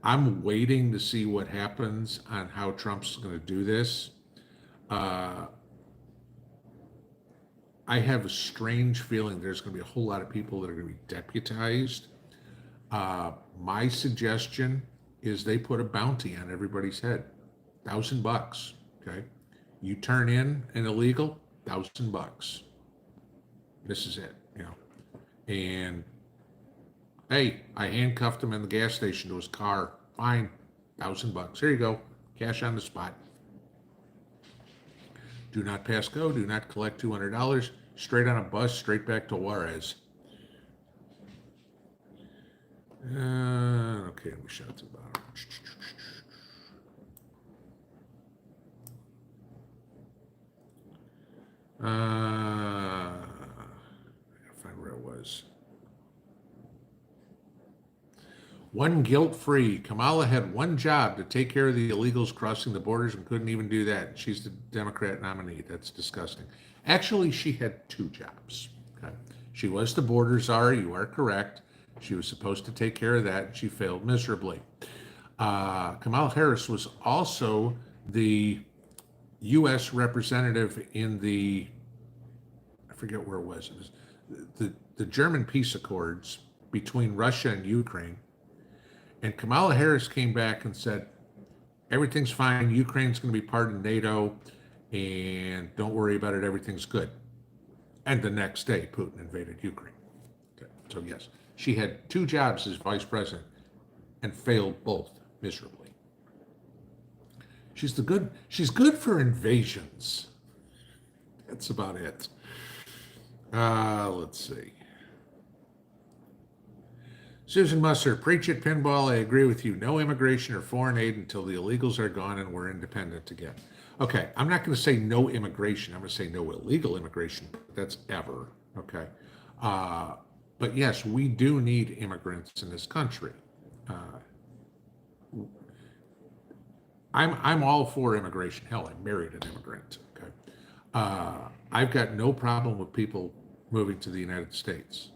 I'm waiting to see what happens on how Trump's going to do this. I have a strange feeling there's going to be a whole lot of people that are going to be deputized. My suggestion is they put a bounty on everybody's head, $1,000. Okay, you turn in an illegal, $1,000. This is it, And hey, I handcuffed him in the gas station to his car. Fine, $1,000. Here you go, cash on the spot. Do not pass go. Do not collect $200. Straight on a bus, straight back to Juarez. Okay, we shut the bottom. I gotta find where it was. One guilt-free. Kamala had one job to take care of the illegals crossing the borders and couldn't even do that. She's the Democrat nominee. That's disgusting. Actually, she had two jobs. Okay. She was the border czar. You are correct. She was supposed to take care of that. She failed miserably. Kamala Harris was also the U.S. representative in the, I forget where it was. The German peace accords between Russia and Ukraine. And Kamala Harris came back and said, everything's fine. Ukraine's going to be part of NATO, and don't worry about it. Everything's good. And the next day, Putin invaded Ukraine. Okay. So yes, she had two jobs as vice president and failed both miserably. She's good for invasions. That's about it. Let's see. Susan Musser, preach it, Pinball. I agree with you. No immigration or foreign aid until the illegals are gone and we're independent again. Okay, I'm not going to say no immigration. I'm going to say no illegal immigration. That's ever. Okay. But yes, we do need immigrants in this country. I'm all for immigration. Hell, I married an immigrant. Okay. I've got no problem with people moving to the United States.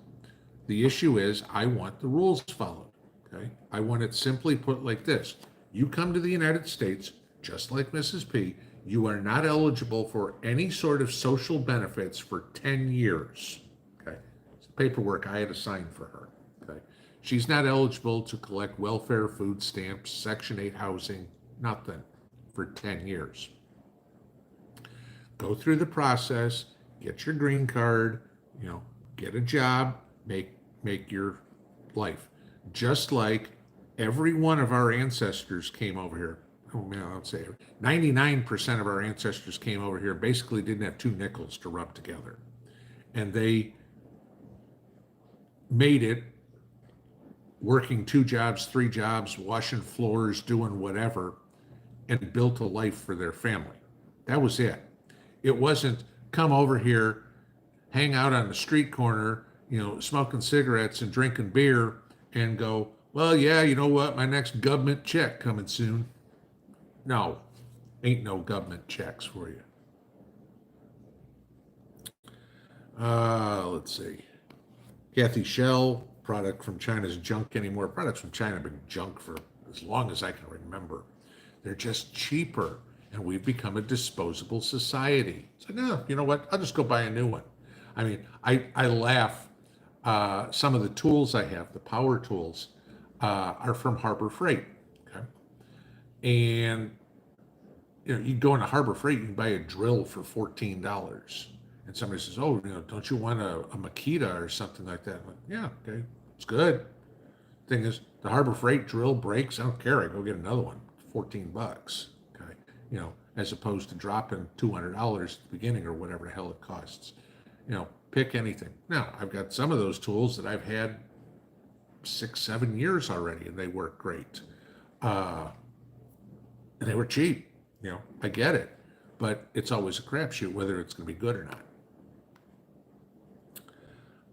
The issue is I want the rules followed. Okay. I want it simply put like this. You come to the United States, just like Mrs. P, you are not eligible for any sort of social benefits for 10 years. Okay. It's paperwork I had to sign for her. Okay. She's not eligible to collect welfare, food stamps, Section 8 housing, nothing for 10 years. Go through the process, get your green card, get a job, make your life. Just like every one of our ancestors came over here. Oh man, I'll say 99% of our ancestors came over here, basically didn't have two nickels to rub together. And they made it working 2 jobs, 3 jobs, washing floors, doing whatever, and built a life for their family. That was it. It wasn't come over here, hang out on the street corner, smoking cigarettes and drinking beer and go, well, yeah, you know what? My next government check coming soon. No, ain't no government checks for you. Let's see. Kathy Shell, product from China's junk anymore. Products from China have been junk for as long as I can remember. They're just cheaper, and we've become a disposable society. So no, you know what? I'll just go buy a new one. I mean, I laugh. Some of the tools I have, the power tools, are from Harbor Freight. Okay, and you go into Harbor Freight, you can buy a drill for $14, and somebody says, "Oh, don't you want a Makita or something like that?" I'm like, yeah, okay, it's good. Thing is, the Harbor Freight drill breaks. I don't care. I go get another one, $14. Okay, as opposed to dropping $200 at the beginning or whatever the hell it costs. Pick anything. Now, I've got some of those tools that I've had 6-7 years already, and they work great. And they were cheap. I get it, but it's always a crapshoot whether it's going to be good or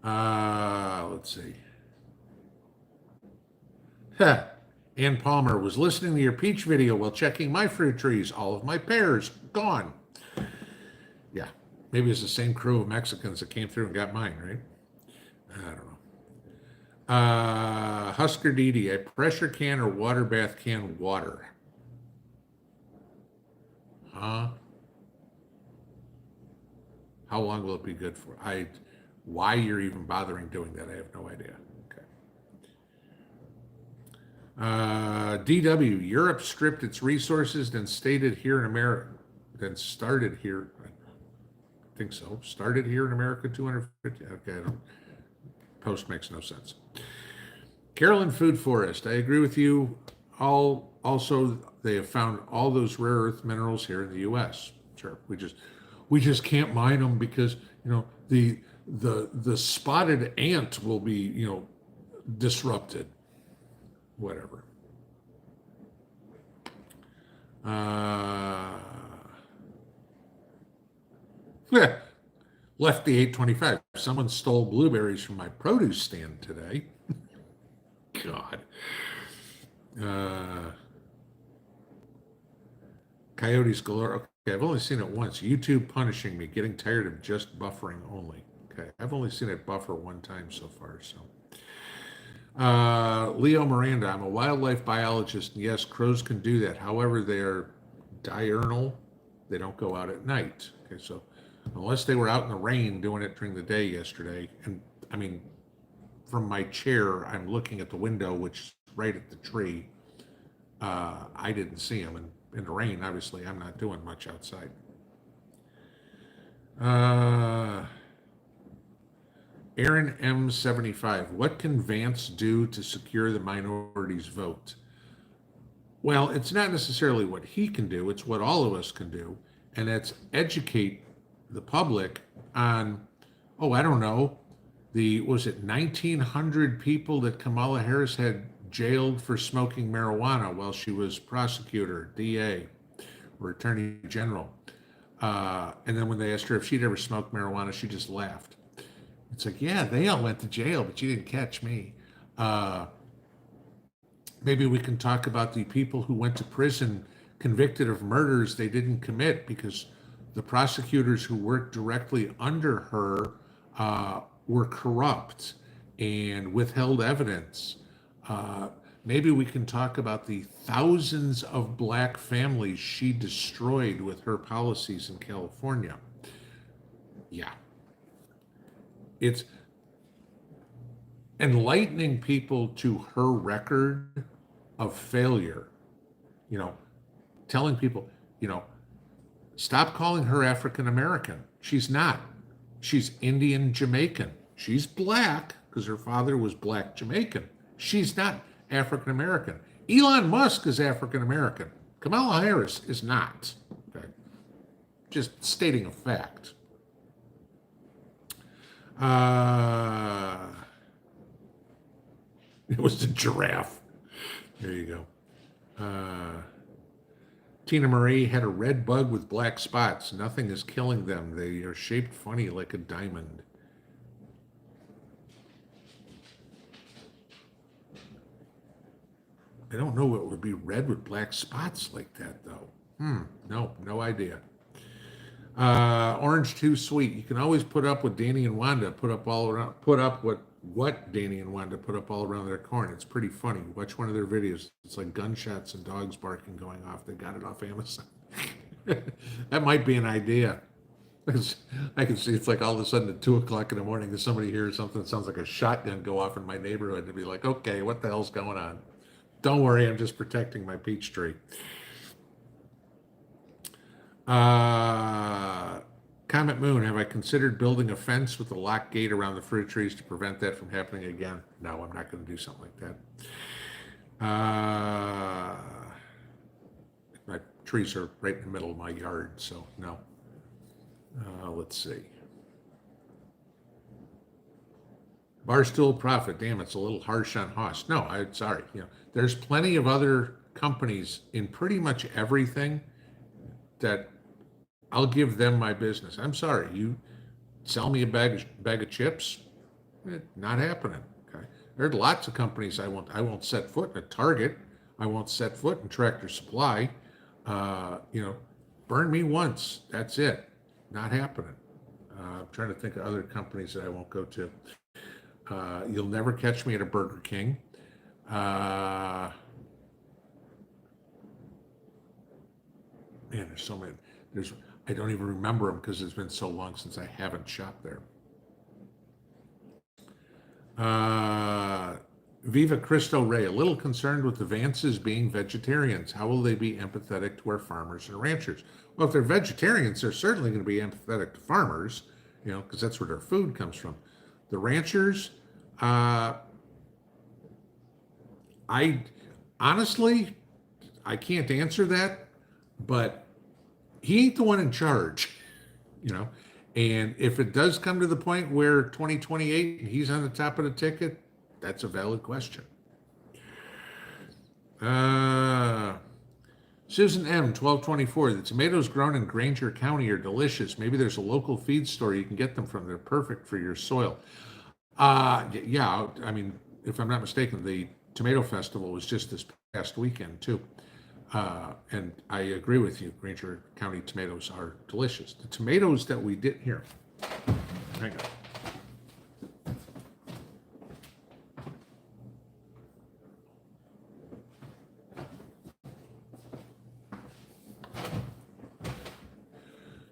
not. Let's see. Ann Palmer was listening to your peach video while checking my fruit trees. All of my pears gone. Yeah, maybe it's the same crew of Mexicans that came through and got mine, right? I don't know. Husker Didi, a pressure can or water bath can water? Huh? How How long will it be good for? Why you're even bothering doing that, I have no idea. Okay. DW, Europe stripped its resources, then stated here in America, then started here. I think so. Started here in America, 250. Okay, post makes no sense. Carolyn Food Forest, I agree with you. Also, they have found all those rare earth minerals here in the U.S. Sure, we just can't mine them because the spotted ant will be disrupted. Whatever. Yeah, Lefty 825. Someone stole blueberries from my produce stand today. God. Coyotes galore. Okay, I've only seen it once. YouTube punishing me, getting tired of just buffering only. Okay, I've only seen it buffer one time so far. So, Leo Miranda, I'm a wildlife biologist, and yes, crows can do that. However, they are diurnal. They don't go out at night. Okay, so unless they were out in the rain doing it during the day yesterday, and I mean, from my chair, I'm looking at the window, which is right at the tree. I didn't see them, and in the rain, obviously, I'm not doing much outside. Aaron M75, what can Vance do to secure the minorities' vote? Well, it's not necessarily what he can do, it's what all of us can do, and that's educate the public on, I don't know, was it 1,900 people that Kamala Harris had jailed for smoking marijuana while she was prosecutor, DA, or attorney general. And then when they asked her if she'd ever smoked marijuana, she just laughed. It's like, yeah, they all went to jail, but you didn't catch me. Maybe we can talk about the people who went to prison convicted of murders they didn't commit because the prosecutors who worked directly under her were corrupt and withheld evidence. Maybe we can talk about the thousands of black families she destroyed with her policies in California. Yeah. It's enlightening people to her record of failure, telling people, stop calling her African American. She's not. She's Indian Jamaican. She's black because her father was black Jamaican. She's not African American. Elon Musk is African American. Kamala Harris is not. Okay. Just stating a fact. It was the giraffe. There you go. Tina Marie had a red bug with black spots. Nothing is killing them. They are shaped funny like a diamond. I don't know what would be red with black spots like that, though. No idea. Orange Too Sweet. You can always put up what Danny and Wanda put up what Danny and Wanda put up all around their corn. It's pretty funny. Watch one of their videos. It's like gunshots and dogs barking going off. They got it off Amazon. That might be an idea. I can see it's like all of a sudden at 2:00 in the morning, there's somebody hears something that sounds like a shotgun go off in my neighborhood and be like, okay, what the hell's going on? Don't worry, I'm just protecting my peach tree. Comet Moon, have I considered building a fence with a lock gate around the fruit trees to prevent that from happening again? No, I'm not going to do something like that. My trees are right in the middle of my yard, so no. Let's see. Barstool Profit, damn, it's a little harsh on Haas. No, I'm sorry. There's plenty of other companies in pretty much everything that I'll give them my business. I'm sorry, you sell me a bag of chips? Not happening. Okay. There's lots of companies I won't set foot in. A Target, I won't set foot in Tractor Supply. Burn me once. That's it. Not happening. I'm trying to think of other companies that I won't go to. You'll never catch me at a Burger King. Man, there's so many. I don't even remember them because it's been so long since I haven't shopped there. Uh, Viva Cristo Rey, a little concerned with the Vances being vegetarians. How will they be empathetic to our farmers and ranchers? Well, if they're vegetarians, they're certainly going to be empathetic to farmers, because that's where their food comes from. The ranchers, uh, I honestly, I can't answer that, but he ain't the one in charge, you know. And if it does come to the point where 2028 and he's on the top of the ticket, that's a valid question. Uh, Susan M, 1224. The tomatoes grown in Granger County are delicious. Maybe there's a local feed store you can get them from. They're perfect for your soil. Yeah, I mean, if I'm not mistaken, the tomato festival was just this past weekend too. And I agree with you. Granger County tomatoes are delicious. The tomatoes that we did here, hang on.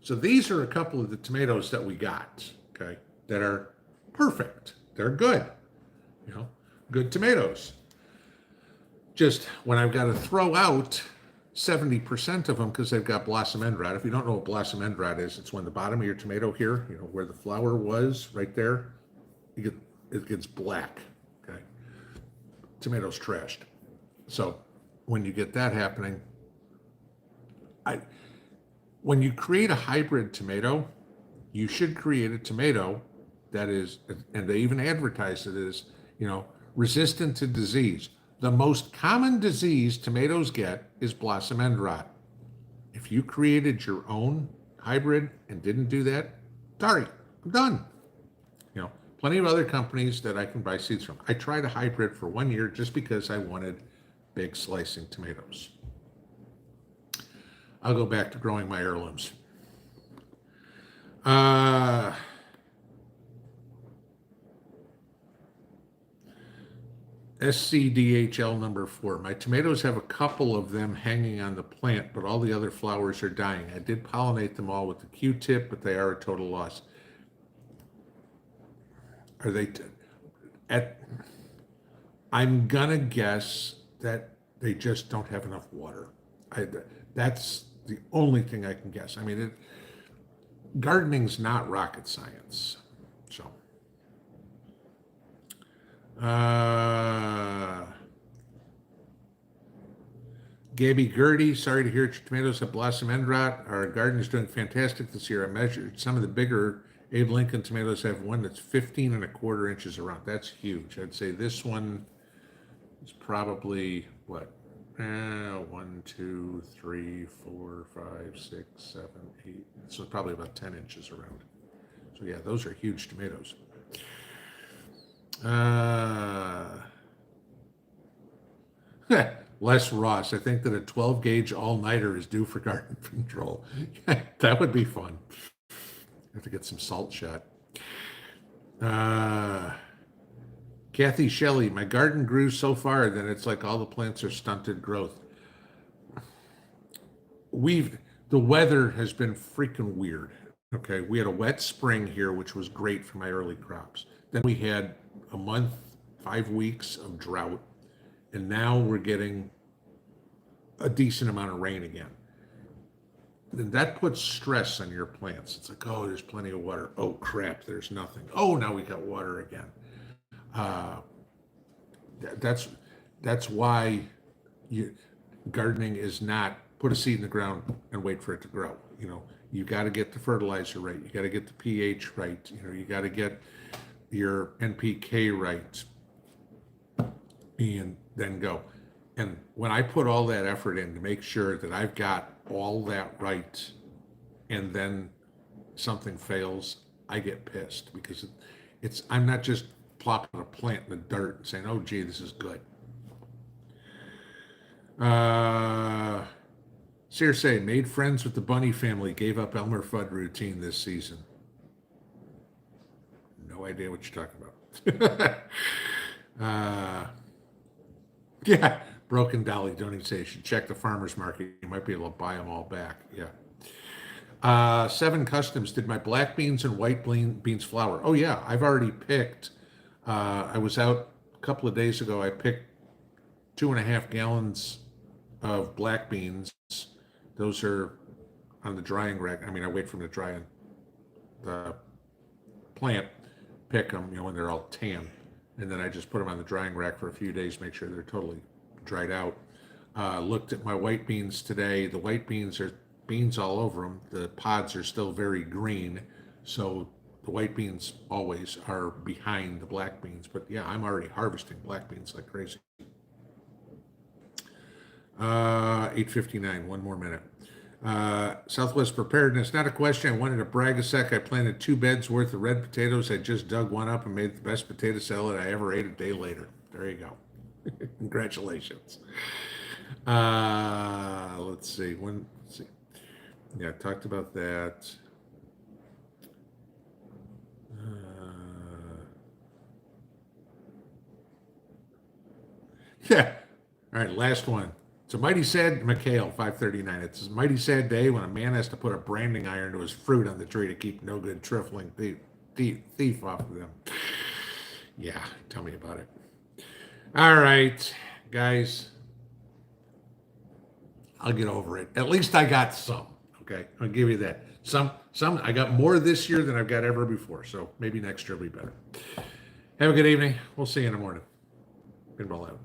So these are a couple of the tomatoes that we got, okay, that are perfect. They're good, good tomatoes. Just when I've got to throw out 70% of them because they've got blossom end rot. If you don't know what blossom end rot is, it's when the bottom of your tomato here, where the flower was right there, it gets black, okay? Tomato's trashed. So when you get that happening, when you create a hybrid tomato, you should create a tomato that is, and they even advertise it as, resistant to disease. The most common disease tomatoes get is blossom end rot. If you created your own hybrid and didn't do that, sorry, I'm done. Plenty of other companies that I can buy seeds from. I tried a hybrid for 1 year just because I wanted big slicing tomatoes. I'll go back to growing my heirlooms. SCDHL number 4. My tomatoes have a couple of them hanging on the plant, but all the other flowers are dying. I did pollinate them all with the Q-tip, but they are a total loss. Are they I'm gonna guess that they just don't have enough water. That's the only thing I can guess. I mean, gardening's not rocket science. So, Gabby Gertie, sorry to hear your tomatoes have blossom end rot. Our garden is doing fantastic this year. I measured some of the bigger Abe Lincoln tomatoes have one that's 15 1/4 inches around. That's huge. I'd say this one is probably what? 1, 2, 3, 4, 5, 6, 7, 8. So probably about 10 inches around. So yeah, those are huge tomatoes. Les Ross, I think that a 12 gauge all-nighter is due for garden control. That would be fun. Have to get some salt shot. Kathy Shelley, my garden grew so far that it's like all the plants are stunted growth. The weather has been freaking weird. Okay, we had a wet spring here, which was great for my early crops. Then we had a month, 5 weeks of drought, and now we're getting a decent amount of rain again. And that puts stress on your plants. It's like, oh, there's plenty of water. Oh, crap, there's nothing. Oh, now we got water again. That's why gardening is not put a seed in the ground and wait for it to grow. You got to get the fertilizer right. You got to get the pH right. You got to get your NPK right, and then go. And when I put all that effort in to make sure that I've got all that right, and then something fails, I get pissed because I'm not just plopping a plant in the dirt and saying, oh, gee, this is good. Circe, made friends with the bunny family, gave up Elmer Fudd routine this season. No idea what you're talking about. Yeah, Broken Dolly, don't even say you should check the farmer's market. You might be able to buy them all back. Yeah. Seven Customs did my black beans and white beans flour. Oh yeah, I've already picked. I was out a couple of days ago. I picked 2.5 gallons of black beans. Those are on the drying rack. I mean, I wait for them to dry in the plant, pick them, when they're all tan, and then I just put them on the drying rack for a few days, make sure they're totally dried out. Looked at my white beans today. The white beans are beans all over them. The pods are still very green, so the white beans always are behind the black beans. But yeah, I'm already harvesting black beans like crazy. 8:59, one more minute. Southwest Preparedness, not a question. I wanted to brag a sec. I planted 2 beds worth of red potatoes. I just dug one up and made the best potato salad I ever ate a day later. There you go. Congratulations. Let's see. Let's see. Yeah, I talked about that. Yeah. All right, last one. It's a mighty sad, McHale, 539. It's a mighty sad day when a man has to put a branding iron to his fruit on the tree to keep no good trifling thief off of them. Yeah, tell me about it. All right, guys. I'll get over it. At least I got some. Okay, I'll give you that. Some. I got more this year than I've got ever before. So maybe next year will be better. Have a good evening. We'll see you in the morning. Pinball out.